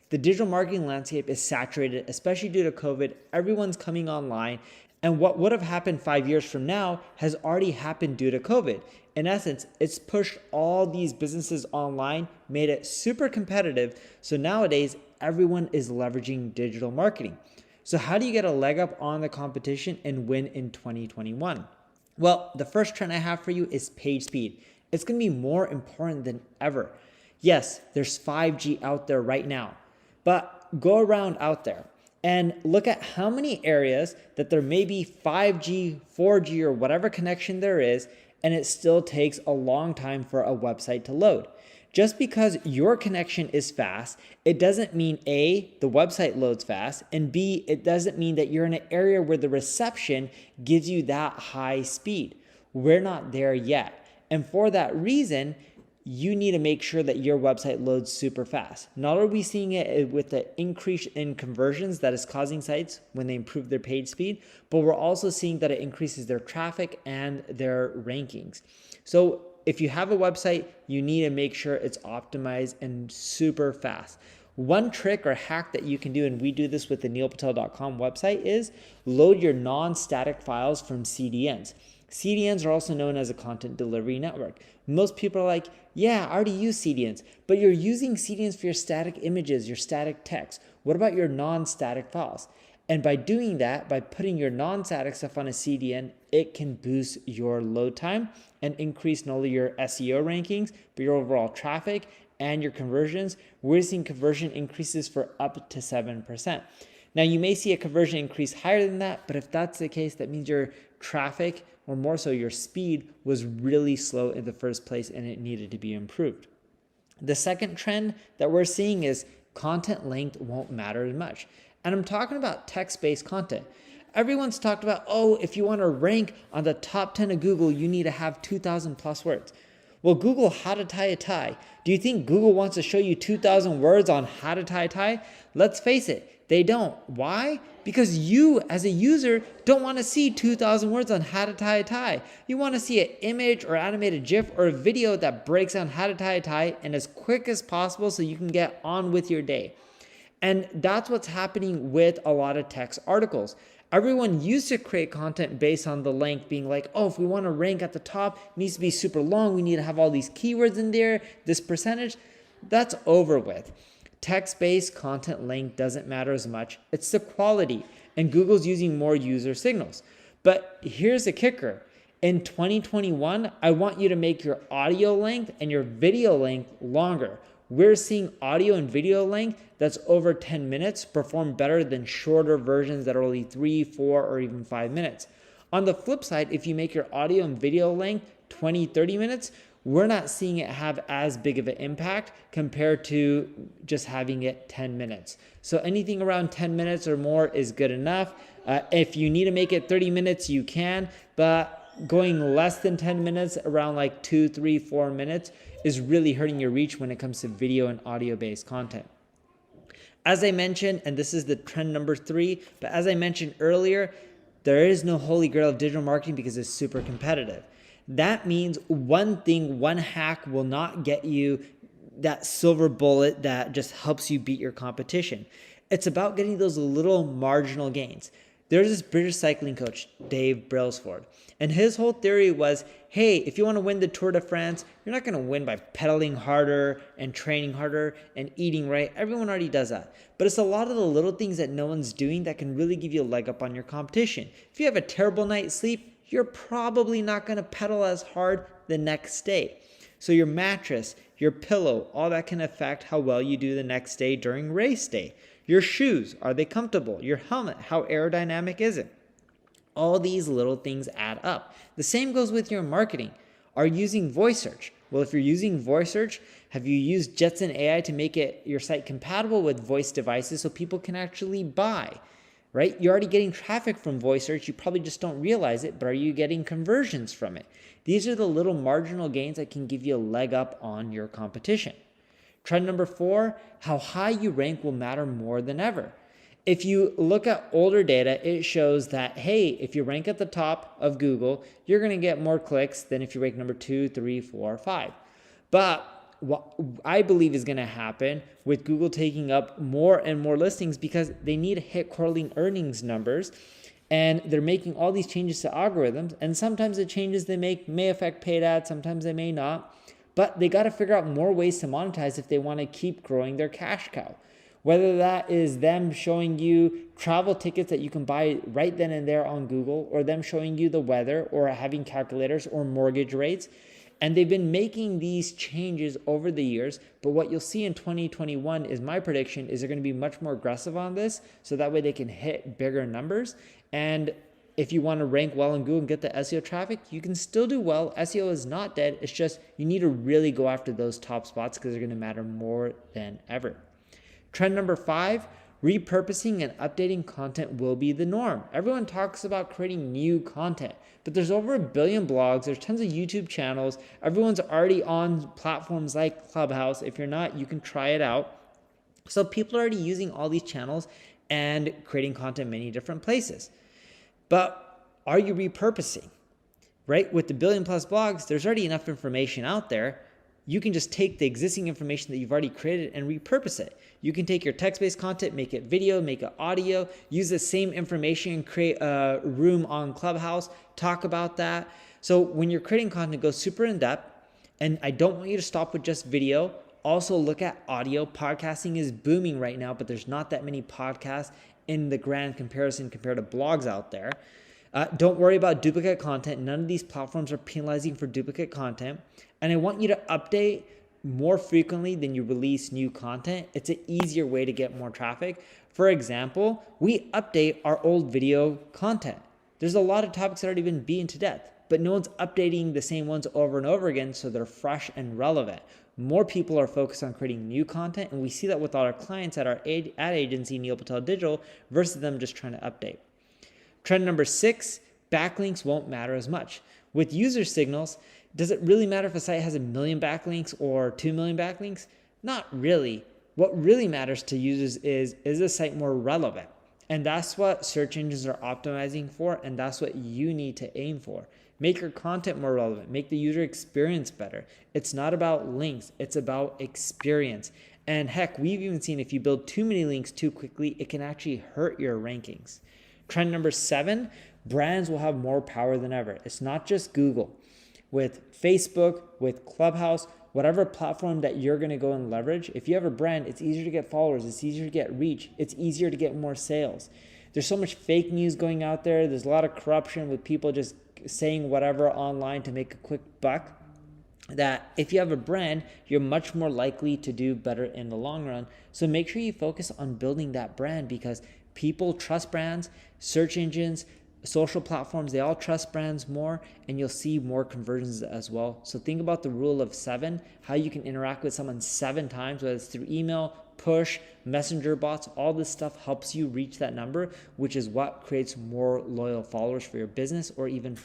The digital marketing landscape is saturated, especially due to COVID. Everyone's coming online. And what would have happened 5 years from now has already happened due to COVID. In essence, it's pushed all these businesses online, made it super competitive. So nowadays, everyone is leveraging digital marketing. So how do you get a leg up on the competition and win in 2021? Well, the first trend I have for you is page speed. It's going to be more important than ever. Yes, there's 5G out there right now, but go around out there and look at how many areas that there may be 5G, 4G, or whatever connection there is, and it still takes a long time for a website to load. Just because your connection is fast, it doesn't mean A, the website loads fast, and B, it doesn't mean that you're in an area where the reception gives you that high speed. We're not there yet. And for that reason, you need to make sure that your website loads super fast. Not are we seeing it with the increase in conversions that is causing sites when they improve their page speed, but we're also seeing that it increases their traffic and their rankings. So if you have a website, you need to make sure it's optimized and super fast. One trick or hack that you can do, and we do this with the neilpatel.com website, is load your non-static files from CDNs. CDNs are also known as a content delivery network. Most people are like, yeah, I already use CDNs, but you're using CDNs for your static images, your static text. What about your non-static files? And by doing that, by putting your non-static stuff on a CDN, it can boost your load time and increase not only your SEO rankings, but your overall traffic and your conversions. We're seeing conversion increases for up to 7%. Now, you may see a conversion increase higher than that, but if that's the case, that means your traffic, or more so your speed, was really slow in the first place and it needed to be improved. The second trend that we're seeing is content length won't matter as much. And I'm talking about text-based content. Everyone's talked about, oh, if you want to rank on the top 10 of Google, you need to have 2,000 plus words. Well, Google how to tie a tie. Do you think Google wants to show you 2,000 words on how to tie a tie? Let's face it, they don't. Why? Because you, as a user, don't want to see 2,000 words on how to tie a tie. You want to see an image or animated GIF or a video that breaks down how to tie a tie and as quick as possible so you can get on with your day. And that's what's happening with a lot of text articles. Everyone used to create content based on the length, being like, oh, if we want to rank at the top, it needs to be super long. We need to have all these keywords in there, this percentage. That's over with. Text-based content length doesn't matter as much. It's the quality, and Google's using more user signals. But here's the kicker. In 2021, I want you to make your audio length and your video length longer. We're seeing audio and video length that's over 10 minutes perform better than shorter versions that are only 3, 4, or even 5 minutes. On the flip side, if you make your audio and video length 20, 30 minutes, we're not seeing it have as big of an impact compared to just having it 10 minutes. So anything around 10 minutes or more is good enough. If you need to make it 30 minutes, you can, but going less than 10 minutes, around like 2, 3, 4 minutes, is really hurting your reach when it comes to video and audio-based content. As I mentioned, and this is the trend number 3, but as I mentioned earlier, there is no holy grail of digital marketing because it's super competitive. That means one thing, one hack will not get you that silver bullet that just helps you beat your competition. It's about getting those little marginal gains. There's this British cycling coach, Dave Brailsford, and his whole theory was, hey, if you want to win the Tour de France, you're not going to win by pedaling harder and training harder and eating right. Everyone already does that. But it's a lot of the little things that no one's doing that can really give you a leg up on your competition. If you have a terrible night's sleep, you're probably not going to pedal as hard the next day. So your mattress, your pillow, all that can affect how well you do the next day during race day. Your shoes, are they comfortable? Your helmet, how aerodynamic is it? All these little things add up. The same goes with your marketing. Are you using voice search? Well, if you're using voice search, have you used Jetson AI to make your site compatible with voice devices so people can actually buy? Right? You're already getting traffic from voice search. You probably just don't realize it, but are you getting conversions from it? These are the little marginal gains that can give you a leg up on your competition. Trend number 4, how high you rank will matter more than ever. If you look at older data, it shows that, hey, if you rank at the top of Google, you're going to get more clicks than if you rank number 2, 3, 4, 5. But what I believe is going to happen with Google taking up more and more listings because they need to hit quarterly earnings numbers, and they're making all these changes to algorithms, and sometimes the changes they make may affect paid ads, sometimes they may not, but they got to figure out more ways to monetize if they want to keep growing their cash cow. Whether that is them showing you travel tickets that you can buy right then and there on Google, or them showing you the weather, or having calculators or mortgage rates. And they've been making these changes over the years, but what you'll see in 2021 is my prediction is they're going to be much more aggressive on this, so that way they can hit bigger numbers. And if you want to rank well on Google and get the SEO traffic, you can still do well. SEO is not dead. It's just you need to really go after those top spots because they're going to matter more than ever. Trend number 5, repurposing and updating content will be the norm. Everyone talks about creating new content, but there's over 1 billion blogs. There's tons of YouTube channels. Everyone's already on platforms like Clubhouse. If you're not, you can try it out. So people are already using all these channels and creating content in many different places. But are you repurposing? Right? With the 1 billion plus blogs, there's already enough information out there. You can just take the existing information that you've already created and repurpose it. You can take your text-based content, make it video, make it audio, use the same information, create a room on Clubhouse, talk about that. So when you're creating content, go super in depth. And I don't want you to stop with just video. Also look at audio. Podcasting is booming right now, but there's not that many podcasts in the grand comparison compared to blogs out there. Don't worry about duplicate content. None of these platforms are penalizing for duplicate content. And I want you to update more frequently than you release new content. It's an easier way to get more traffic. For example, we update our old video content. There's a lot of topics that already been beaten to death, but no one's updating the same ones over and over again, so they're fresh and relevant. More people are focused on creating new content, and we see that with all our clients at our ad agency, Neil Patel Digital, versus them just trying to update. Trend number 6, backlinks won't matter as much. With user signals, does it really matter if a site has 1 million backlinks or 2 million backlinks? Not really. What really matters to users is the site more relevant? And that's what search engines are optimizing for, and that's what you need to aim for. Make your content more relevant. Make the user experience better. It's not about links. It's about experience. And heck, we've even seen if you build too many links too quickly, it can actually hurt your rankings. Trend number 7, brands will have more power than ever. It's not just Google. With Facebook, with Clubhouse, whatever platform that you're going to go and leverage, if you have a brand, it's easier to get followers. It's easier to get reach. It's easier to get more sales. There's so much fake news going out there. There's a lot of corruption with people just saying whatever online to make a quick buck, that if you have a brand, you're much more likely to do better in the long run. So make sure you focus on building that brand, because people trust brands, search engines, social platforms, they all trust brands more, and you'll see more conversions as well. So think about the rule of 7, how you can interact with someone 7 times, whether it's through email, push, messenger bots. All this stuff helps you reach that number, which is what creates more loyal followers for your business or even